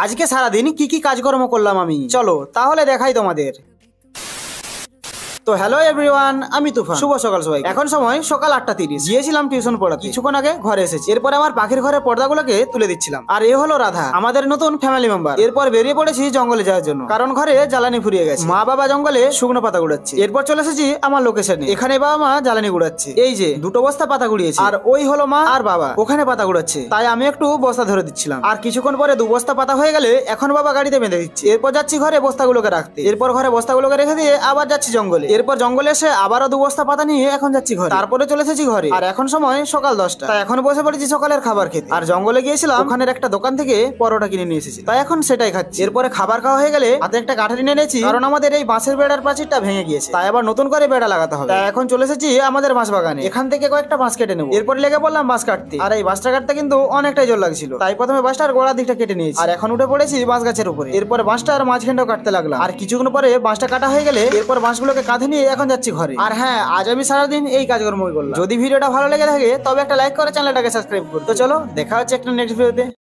আজকে সারাদিন কি কি কাজকর্ম করলাম আমি, চলো তাহলে দেখাই তোমাদের। তো হ্যালো এভরিওয়ান, আমি তুফান। শুভ সকাল সবাই। এখন সময় সকাল 8:30। গিয়েছিলাম টিউশন পড়াতে, কিছুক্ষণ আগে ঘরে এসেছি। এরপর আমার পাখির ঘরের পর্দাগুলোকে তুলে দিচ্ছিলাম। আর এ হলো রাধা, আমাদের নতুন ফ্যামিলি মেম্বার। এরপর বেরিয়ে পড়েছি জঙ্গলে যাওয়ার জন্য, কারণ ঘরে জ্বালানি ফুরিয়ে গেছে। মা বাবা জঙ্গলে শুকনো পাতা গুড়াচ্ছে। এরপর চলে এসেছি আমার লোকেশনে। এখানে বাবা মা জ্বালানি গুড়াচ্ছে। এই যে দুটো বস্তা পাতা গুড়িয়েছে, আর ওই হলো মা আর বাবা ওখানে পাতা গুড়াচ্ছে। তাই আমি একটু বস্তা ধরে দিচ্ছিলাম। আর কিছুক্ষণ পরে 2 বস্তা পাতা হয়ে গেলে এখন বাবা গাড়িতে বেঁধে দিচ্ছে। এরপর যাচ্ছি ঘরে বস্তাগুলোকে রাখতে। এরপর ঘরে বস্তাগুলোকে রেখে দিয়ে আবার যাচ্ছি জঙ্গলে। এরপর জঙ্গলে এসে আবারও 2 বস্তা পাতা নিয়ে এখন যাচ্ছি ঘরে। তারপরে চলে এসেছি ঘরে। আর এখন সময় সকাল 10টা। তাই এখন বসে পড়েছি সকালের খাবার খেতে। আর জঙ্গলে গিয়েছিলাম, ওখানের একটা দোকান থেকে পরোটা কিনে নিয়ে এসেছি, তাই এখন সেটাই খাচ্ছি। এরপরে খাবার খাওয়া হয়ে গেলে হাতে একটা কাঠি নিয়ে নিয়েছি, কারণ আমাদের এই বাঁশের বেড়ার প্রাচীরটা ভেঙে গিয়েছে, তাই আবার নতুন করে বেড়া লাগাতে হবে। তাই এখন চলে এসেছি আমাদের বাঁশ বাগানে। এখান থেকে কয়েকটা বাঁশ কেটে নেবো। এরপরে লেগে পড়লাম বাঁশ কাটতে। আর এই বাঁশটা কাটতে কিন্তু অনেকটাই জোর লাগছিল, তাই প্রথমে বাঁশটার গোড়ার দিকটা কেটে নিয়েছি। আর এখন উঠে পড়েছি বাঁশ গাছের উপরে। এরপরে বাঁশটার মাঝখানটাও কাটতে লাগলাম। আর কিছুক্ষণ পরে বাঁশটা কাটা হয়ে গেলে এরপর বাঁশগুলোকে কাঁধে নিয়ে এখন যাচ্ছি ঘরে। আর হ্যাঁ, আজ আমি সারাদিন এই কাজকর্মই করলাম। যদি ভিডিওটা ভালো লেগে থাকে তবে একটা লাইক করে চ্যানেলটাকে সাবস্ক্রাইব করো। তো চলো দেখা হচ্ছে একটা নেক্সট ভিডিওতে।